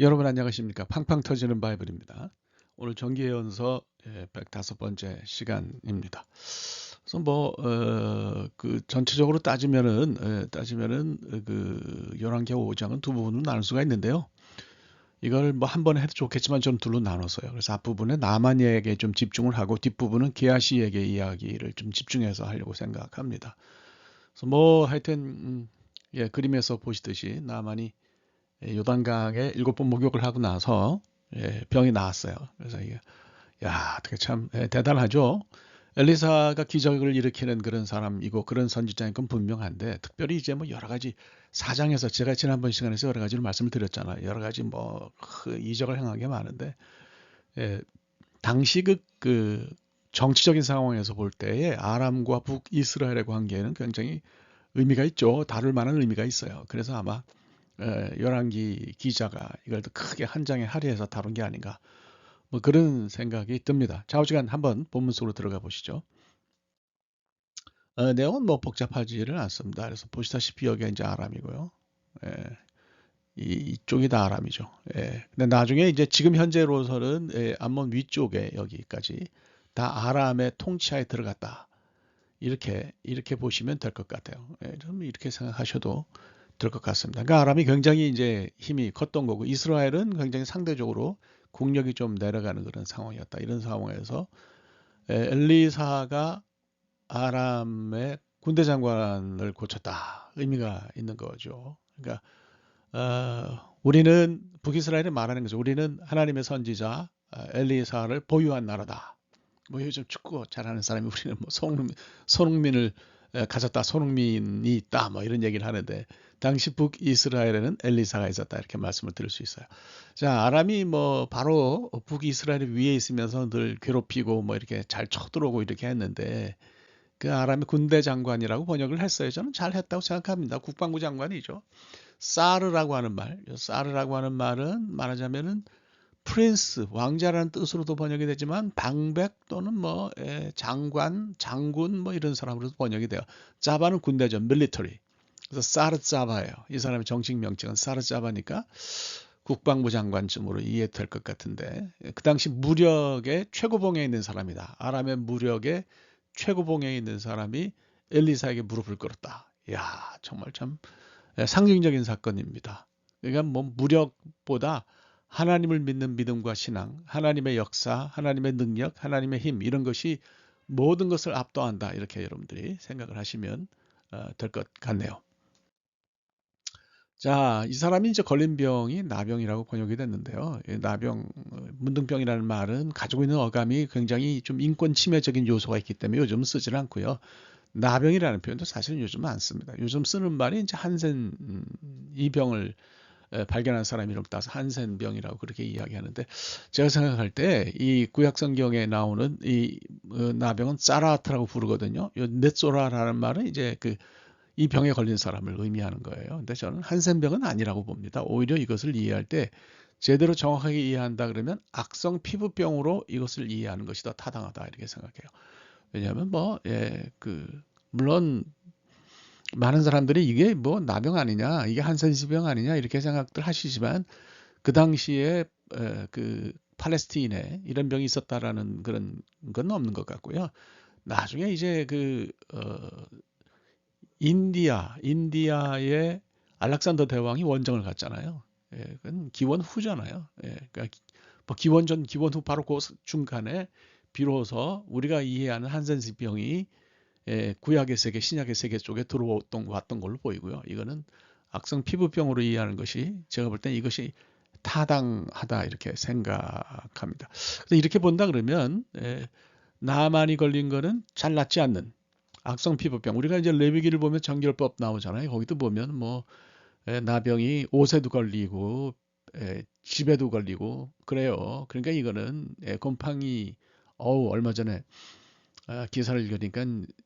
여러분 안녕하십니까? 팡팡 터지는 바이블입니다. 오늘 정기예언서 105번째 시간입니다. 그래서 그 전체적으로 따지면은 그 열왕기하 5장은 두 부분으로 나눌 수가 있는데요. 이걸 뭐 한 번에 해도 좋겠지만 좀 둘로 나눴어요. 그래서 앞부분에 나만에게 좀 집중을 하고 뒷부분은 게하시에게 이야기를 좀 집중해서 하려고 생각합니다. 그래서 뭐 하여튼 그림에서 보시듯이 나만이 요단강에 7번 목욕을 하고 나서 병이 나았어요. 그래서 이게 야 어떻게 참 대단하죠. 엘리사가 기적을 일으키는 그런 사람이고 그런 선지자인 건 분명한데 특별히 이제 뭐 여러 가지 사장에서 제가 지난번 시간에서 여러 가지를 말씀을 드렸잖아요. 여러 가지 그 이적을 행한 게 많은데 예, 당시 그 정치적인 상황에서 볼 때에 아람과 북이스라엘의 관계에는 굉장히 의미가 있죠. 다룰 만한 의미가 있어요. 그래서 아마 열왕기 기자가 이걸 더 크게 한 장에 할애해서 다룬 게 아닌가 뭐 그런 생각이 듭니다. 좌우지간 한번 본문 속으로 들어가 보시죠. 내용은 뭐 복잡하지를 않습니다. 그래서 보시다시피 여기가 이제 아람이고요. 예, 이쪽이 다 아람이죠. 예, 근데 나중에 이제 지금 현재로서는 암몬 위쪽에 여기까지 다 아람의 통치하에 들어갔다. 이렇게 보시면 될 것 같아요. 좀 이렇게 생각하셔도 될 것 같습니다. 그러니까 아람이 굉장히 이제 힘이 컸던 거고 이스라엘은 굉장히 상대적으로 국력이 좀 내려가는 그런 상황이었다. 이런 상황에서 엘리사가 아람의 군대 장관을 고쳤다. 의미가 있는 거죠. 그러니까 우리는 북이스라엘이 말하는 거죠. 우리는 하나님의 선지자 엘리사를 보유한 나라다. 뭐 요즘 축구 잘하는 사람이 우리는 뭐 손흥민을 가졌다, 손흥민이 있다, 뭐 이런 얘기를 하는데 당시 북이스라엘에는 엘리사가 있었다 이렇게 말씀을 드릴 수 있어요. 자, 아람이 뭐 바로 북이스라엘 위에 있으면서 늘 괴롭히고 뭐 이렇게 잘 쳐들어오고 이렇게 했는데 그 아람의 군대 장관이라고 번역을 했어요. 저는 잘 했다고 생각합니다. 국방부 장관이죠. 사르라고 하는 말, 사르라고 하는 말은 말하자면은 프린스, 왕자라는 뜻으로도 번역이 되지만 방백 또는 장관, 장군 뭐 이런 사람으로도 번역이 돼요. 자바는 군대죠. 밀리터리. 그래서 사르자바예요. 이 사람의 정식 명칭은 사르자바니까 국방부 장관쯤으로 이해될 것 같은데 그 당시 무력의 최고봉에 있는 사람이다. 아람의 무력의 최고봉에 있는 사람이 엘리사에게 무릎을 꿇었다. 이야 정말 참 상징적인 사건입니다. 그러니까 뭐 무력보다 하나님을 믿는 믿음과 신앙, 하나님의 역사, 하나님의 능력, 하나님의 힘 이런 것이 모든 것을 압도한다. 이렇게 여러분들이 생각을 하시면 될 것 같네요. 자, 이 사람이 이제 걸린 병이 나병이라고 번역이 됐는데요. 나병, 문둥병이라는 말은 가지고 있는 어감이 굉장히 좀 인권 침해적인 요소가 있기 때문에 요즘 쓰지는 않고요. 나병이라는 표현도 사실은 요즘 안 씁니다. 요즘 쓰는 말이 이제 한센 이 병을 발견한 사람 이름 따서 한센병이라고 그렇게 이야기하는데 제가 생각할 때 이 구약 성경에 나오는 이 나병은 사라트라고 부르거든요. 요 넷소라라는 말은 이제 이 병에 걸린 사람을 의미하는 거예요. 근데 저는 한센병은 아니라고 봅니다. 오히려 이것을 이해할 때 제대로 정확하게 이해한다 그러면 악성 피부병으로 이것을 이해하는 것이 더 타당하다 이렇게 생각해요. 왜냐하면 물론 많은 사람들이 이게 뭐 나병 아니냐, 이게 한센시병 아니냐 이렇게 생각들 하시지만 그 당시에 그 팔레스티인에 이런 병이 있었다라는 그런 건 없는 것 같고요. 나중에 이제 인디아의 알렉산더 대왕이 원정을 갔잖아요. 그건 기원 후잖아요. 그러니까 뭐 기원 전, 기원 후 바로 그 중간에 비로소 우리가 이해하는 한센시병이 구약의 세계, 신약의 세계 쪽에 왔던 걸로 보이고요. 이거는 악성 피부병으로 이해하는 것이 제가 볼 땐 이것이 타당하다 이렇게 생각합니다. 그래서 이렇게 본다 그러면 나만이 걸린 거는 잘 낫지 않는 악성 피부병. 우리가 이제 레위기를 보면 정결법 나오잖아요. 거기도 보면 나병이 옷에도 걸리고 집에도 걸리고 그래요. 그러니까 이거는 곰팡이 얼마 전에 기사를 읽으니까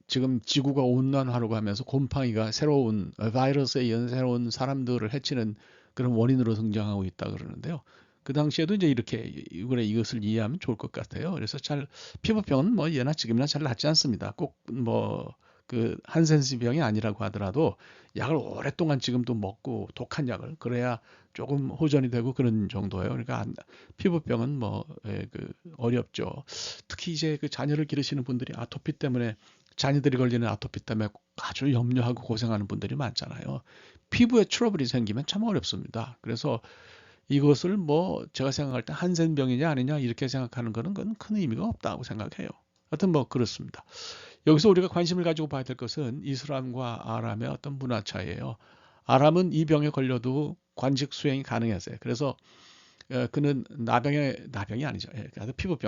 지금 지구가 온난화라고 하면서 곰팡이가 새로운 바이러스에 의한 새로운 사람들을 해치는 그런 원인으로 등장하고 있다 그러는데요. 그 당시에도 이제 이렇게 이것을 이해하면 좋을 것 같아요. 그래서 피부병은 뭐 예나 지금이나 잘 낫지 않습니다. 꼭 그 한센스 병이 아니라고 하더라도 약을 오랫동안 지금도 먹고 독한 약을 그래야 조금 호전이 되고 그런 정도예요. 그러니까 피부병은 뭐 그 어렵죠. 특히 이제 그 자녀를 기르시는 분들이 아토피 때문에 자녀들이 걸리는 아토피 때문에 아주 염려하고 고생하는 분들이 많잖아요. 피부에 트러블이 생기면 참 어렵습니다. 그래서 이것을 뭐 제가 생각할 때 한센병이냐 아니냐 이렇게 생각하는 거는 그건 큰 의미가 없다고 생각해요. 하여튼 뭐 그렇습니다. 여기서 우리가 관심을 가지고 봐야 될 것은 이슬람과 아람의 어떤 문화 차이예요. 아람은 이 병에 걸려도 관직 수행이 가능했어요. 그래서 그는 나병이 아니죠.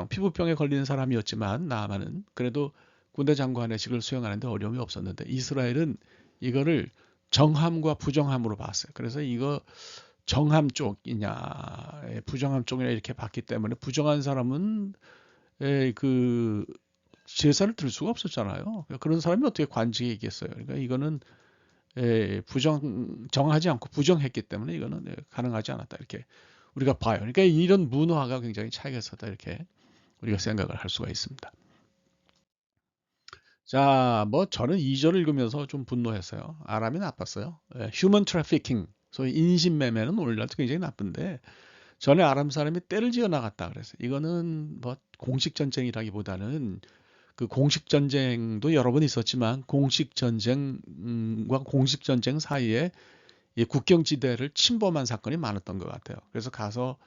피부병에 걸리는 사람이었지만 나만은 그래도 군대 장관의 직을 수행하는데 어려움이 없었는데 이스라엘은 이거를 정함과 부정함으로 봤어요. 그래서 이거 정함 쪽이냐 부정함 쪽이냐 이렇게 봤기 때문에 부정한 사람은 그 제사를 들 수가 없었잖아요. 그런 사람이 어떻게 관직에 있겠어요. 그러니까 이거는 정하지 않고 부정했기 때문에 이거는 가능하지 않았다 이렇게 우리가 봐요. 그러니까 이런 문화가 굉장히 차이가 있었다 이렇게 우리가 생각을 할 수가 있습니다. 자, 뭐 저는 2절을 읽으면서 좀 분노했어요. 아람이 나빴어요. 휴먼 트래피킹, 소위 인신매매는 오늘날도 굉장히 나쁜데 전에 아람 사람이 떼를 지어 나갔다 그래서 이거는 뭐 공식 전쟁이라기보다는 그 공식 전쟁도 여러 번 있었지만 공식 전쟁과 공식 전쟁 사이에 이 국경지대를 침범한 사건이 많았던 것 같아요. 그래서 가서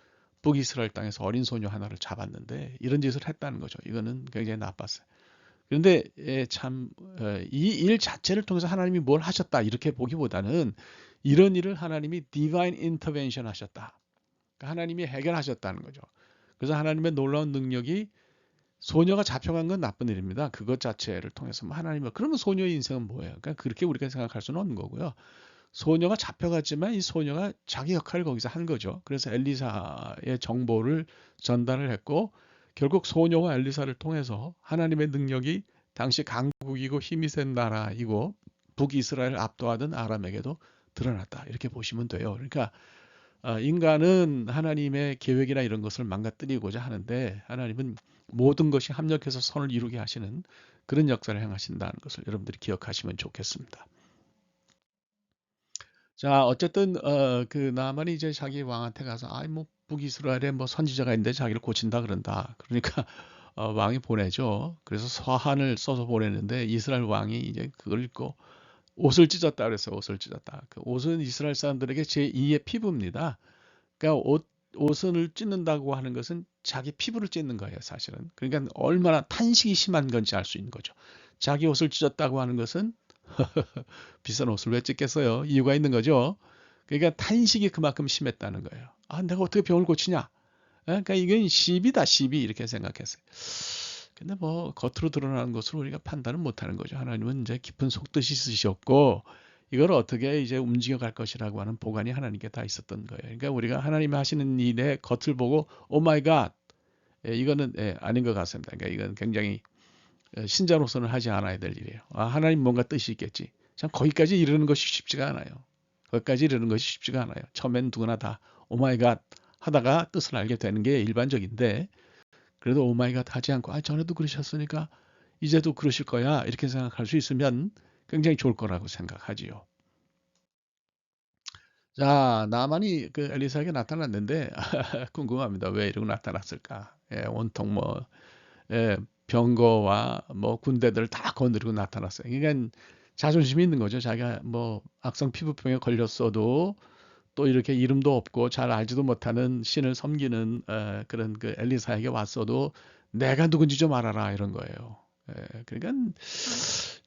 북이스라엘 땅에서 어린 소녀 하나를 잡았는데 이런 짓을 했다는 거죠. 이거는 굉장히 나빴어요. 그런데 참 이 일 자체를 통해서 하나님이 뭘 하셨다 이렇게 보기보다는 이런 일을 하나님이 divine intervention 하셨다. 그러니까 하나님이 해결하셨다는 거죠. 그래서 하나님의 놀라운 능력이 소녀가 잡혀간 건 나쁜 일입니다. 그것 자체를 통해서 뭐 하나님은 그러면 소녀의 인생은 뭐예요? 그러니까 그렇게 우리가 생각할 수는 없는 거고요. 소녀가 잡혀갔지만 이 소녀가 자기 역할을 거기서 한 거죠. 그래서 엘리사의 정보를 전달을 했고 결국 소녀와 엘리사를 통해서 하나님의 능력이 당시 강국이고 힘이 센 나라이고 북이스라엘을 압도하던 아람에게도 드러났다. 이렇게 보시면 돼요. 그러니까 인간은 하나님의 계획이나 이런 것을 망가뜨리고자 하는데 하나님은 모든 것이 합력해서 선을 이루게 하시는 그런 역사를 행하신다는 것을 여러분들이 기억하시면 좋겠습니다. 자, 어쨌든 그 나만이 이제 자기 왕한테 가서 아이 뭐 북이스라엘에 뭐 선지자가 있는데 자기를 고친다 그런다. 그러니까 왕이 보내죠. 그래서 서한을 써서 보내는데 이스라엘 왕이 이제 그걸 읽고 옷을 찢었다 그랬어요. 옷을 찢었다. 그 옷은 이스라엘 사람들에게 제2의 피부입니다. 그러니까 옷을 찢는다고 하는 것은 자기 피부를 찢는 거예요, 사실은. 그러니까 얼마나 탄식이 심한 건지 알 수 있는 거죠. 자기 옷을 찢었다고 하는 것은 비싼 옷을 왜 찢겠어요? 이유가 있는 거죠. 그러니까 탄식이 그만큼 심했다는 거예요. 아, 내가 어떻게 병을 고치냐? 그러니까 이건 시비다, 시비 이렇게 생각했어요. 근데 뭐 겉으로 드러나는 것으로 우리가 판단은 못하는 거죠. 하나님은 이제 깊은 속뜻이 있으셨고 이걸 어떻게 이제 움직여 갈 것이라고 하는 보관이 하나님께 다 있었던 거예요. 그러니까 우리가 하나님이 하시는 일의 겉을 보고 오 마이 갓 이거는 아닌 것 같습니다. 그러니까 이건 굉장히 신자로서는 하지 않아야 될 일이에요. 아, 하나님 뭔가 뜻이 있겠지. 참 거기까지 이르는 것이 쉽지가 않아요. 거기까지 이르는 것이 쉽지가 않아요. 처음엔 누구나 다 오마이갓 하다가 뜻을 알게 되는 게 일반적인데 그래도 오마이갓 하지 않고 아 전에도 그러셨으니까 이제도 그러실 거야 이렇게 생각할 수 있으면 굉장히 좋을 거라고 생각하지요. 자, 나만이 그 엘리사에게 나타났는데 궁금합니다. 왜 이러고 나타났을까? 온통 뭐 병거와 뭐 군대들을 다 거느리고 나타났어요. 그러니까 자존심이 있는 거죠. 자기가 뭐 악성 피부병에 걸렸어도 또 이렇게 이름도 없고 잘 알지도 못하는 신을 섬기는 그런 그 엘리사에게 왔어도 내가 누군지 좀 알아라 이런 거예요. 그러니까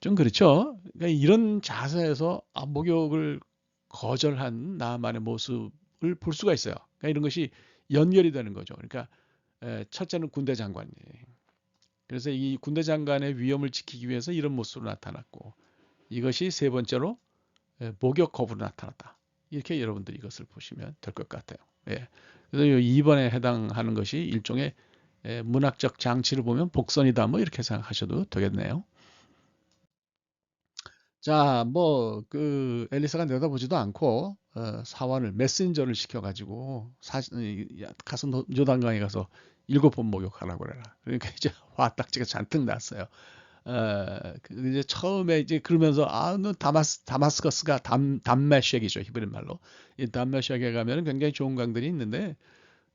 좀 그렇죠. 그러니까 이런 자세에서 목욕을 거절한 나만의 모습을 볼 수가 있어요. 그러니까 이런 것이 연결이 되는 거죠. 그러니까 첫째는 군대 장관이에요. 그래서 이 군대 장관의 위엄을 지키기 위해서 이런 모습으로 나타났고 이것이 세 번째로 목욕 거부로 나타났다. 이렇게 여러분들이 이것을 보시면 될 것 같아요. 예. 그래서 2번에 해당하는 것이 일종의 문학적 장치를 보면 복선이다. 뭐 이렇게 생각하셔도 되겠네요. 자, 뭐 그 엘리사가 내다보지도 않고 사환을 메신저를 시켜가지고 가서 요단강에 가서 7번 목욕하라고 그래라. 그러니까 이제 화딱지가 잔뜩 났어요. 이제 처음에 이제 그러면서 너 다마스커스가 담메색이죠 히브리 말로. 이 담메색에 가면은 굉장히 좋은 강들이 있는데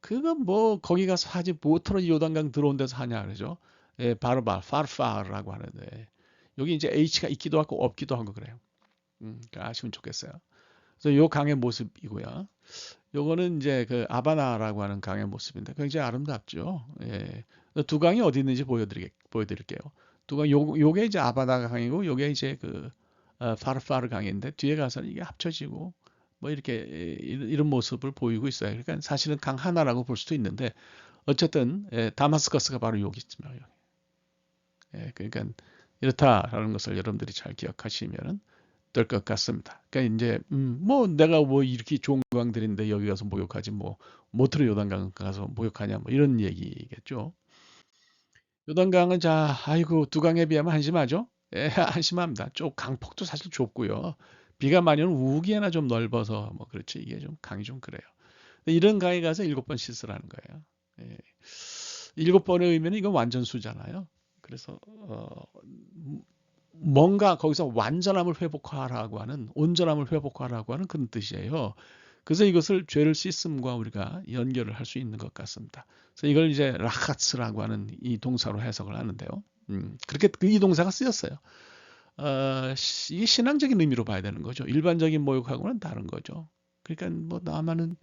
그건 뭐 거기 가서 하지 뭐처럼 요단강 들어온 데서 하냐 그러죠. 예, 바르바 파르파르라고 하는데 여기 이제 H가 있기도 하고 없기도 하고 그래요. 그러니까 아시면 좋겠어요. 그래서 요 강의 모습이고요. 요거는 이제 그 아바나라고 하는 강의 모습인데 굉장히 아름답죠. 예. 두 강이 어디 있는지 보여드릴게요. 두 강, 요게 이제 아바나 강이고, 요게 이제 그, 파르파르 강인데, 뒤에 가서는 이게 합쳐지고, 뭐 이렇게, 이런 모습을 보이고 있어요. 그러니까 사실은 강 하나라고 볼 수도 있는데, 어쨌든, 다마스커스가 바로 여기 있습니다. 여기. 그러니까 이렇다라는 것을 여러분들이 잘 기억하시면 될 것 같습니다. 그러니까 이제 뭐 내가 뭐 이렇게 좋은 강들인데 여기 가서 목욕하지 뭐 모트로 요단강 가서 목욕하냐 뭐 이런 얘기겠죠. 요단강은 자 아이고 두 강에 비하면 한심하죠. 예, 한심합니다. 쪽 강폭도 사실 좁고요. 비가 많이 오면 우기에나 좀 넓어서 뭐 그렇지 이게 좀 강이 좀 그래요. 이런 강에 가서 7번 씻으라는 거예요. 예. 7번에 의미는 이건 완전수잖아요. 그래서 뭔가 거기서 완전함을 회복하라고 하는 온전함을 회복하라고 하는 그런 뜻이에요. 그래서 이것을 죄를 씻음과 우리가 연결을 할 수 있는 것 같습니다. 그래서 이걸 이제 라카츠라고 하는 이 동사로 해석을 하는데요. 그렇게 이 동사가 쓰였어요. 이게 신앙적인 의미로 봐야 되는 거죠. 일반적인 모욕하고는 다른 거죠. 그러니까 뭐 나만은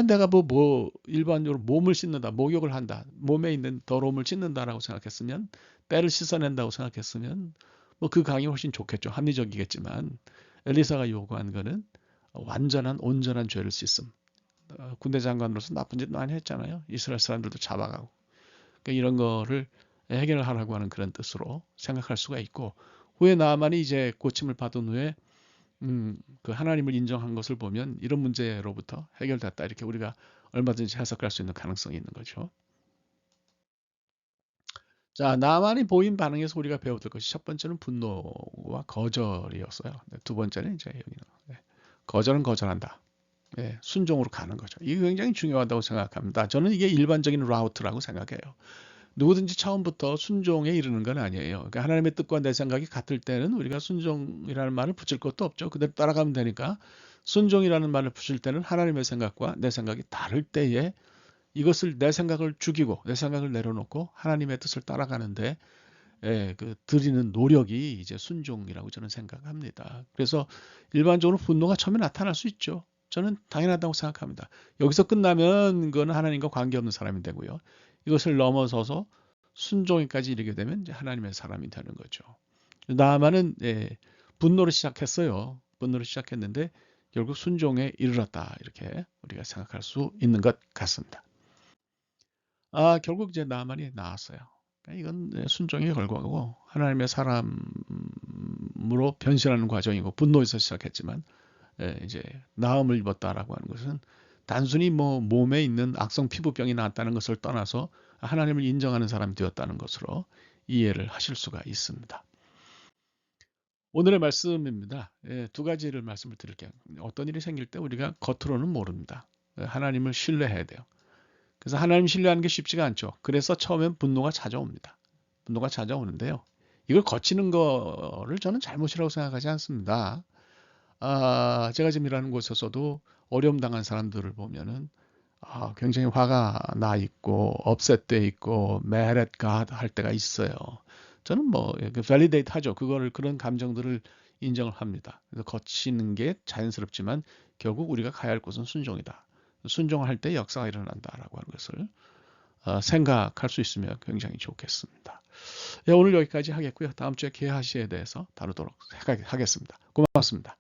내가 뭐 일반적으로 몸을 씻는다, 목욕을 한다, 몸에 있는 더러움을 씻는다라고 생각했으면 때를 씻어낸다고 생각했으면 뭐 그 강이 훨씬 좋겠죠. 합리적이겠지만 엘리사가 요구한 거는 완전한 온전한 죄를 씻음. 군대 장관으로서 나쁜 짓 많이 했잖아요. 이스라엘 사람들도 잡아가고. 그러니까 이런 거를 해결하라고 하는 그런 뜻으로 생각할 수가 있고 후에 나아만이 이제 고침을 받은 후에 그 하나님을 인정한 것을 보면 이런 문제로부터 해결됐다. 이렇게 우리가 얼마든지 해석할 수 있는 가능성이 있는 거죠. 자, 나만이 보인 반응에서 우리가 배워야 될 것이 첫 번째는 분노와 거절이었어요. 두 번째는 이제 여기는 거절은 거절한다. 순종으로 가는 거죠. 이게 굉장히 중요하다고 생각합니다. 저는 이게 일반적인 라우트라고 생각해요. 누구든지 처음부터 순종에 이르는 건 아니에요. 그러니까 하나님의 뜻과 내 생각이 같을 때는 우리가 순종이라는 말을 붙일 것도 없죠. 그대로 따라가면 되니까 순종이라는 말을 붙일 때는 하나님의 생각과 내 생각이 다를 때에 이것을 내 생각을 죽이고 내 생각을 내려놓고 하나님의 뜻을 따라가는데 그 들이는 노력이 이제 순종이라고 저는 생각합니다. 그래서 일반적으로 분노가 처음에 나타날 수 있죠. 저는 당연하다고 생각합니다. 여기서 끝나면 그건 하나님과 관계없는 사람이 되고요. 이것을 넘어서서 순종에까지 이르게 되면 이제 하나님의 사람이 되는 거죠. 나아만은 분노를 시작했어요. 분노를 시작했는데 결국 순종에 이르렀다. 이렇게 우리가 생각할 수 있는 것 같습니다. 결국 이제 나만이 나았어요. 그러니까 이건 순종의 결과고 하나님의 사람으로 변신하는 과정이고 분노에서 시작했지만 이제 나음을 입었다라고 하는 것은 단순히 뭐 몸에 있는 악성 피부병이 나았다는 것을 떠나서 하나님을 인정하는 사람이 되었다는 것으로 이해를 하실 수가 있습니다. 오늘의 말씀입니다. 두 가지를 말씀을 드릴게요. 어떤 일이 생길 때 우리가 겉으로는 모릅니다. 하나님을 신뢰해야 돼요. 그래서 하나님 신뢰하는 게 쉽지가 않죠. 그래서 처음엔 분노가 찾아옵니다. 분노가 찾아오는데요. 이걸 거치는 거를 저는 잘못이라고 생각하지 않습니다. 제가 지금 일하는 곳에서도 어려움 당한 사람들을 보면은 굉장히 화가 나 있고 업셋돼 있고 mad at God 할 때가 있어요. 저는 뭐 validate 하죠. 그런 감정들을 인정을 합니다. 그래서 거치는 게 자연스럽지만 결국 우리가 가야 할 곳은 순종이다. 순종할 때 역사가 일어난다라고 하는 것을 생각할 수 있으면 굉장히 좋겠습니다. 오늘 여기까지 하겠고요. 다음 주에 개화시에 대해서 다루도록 하겠습니다. 고맙습니다.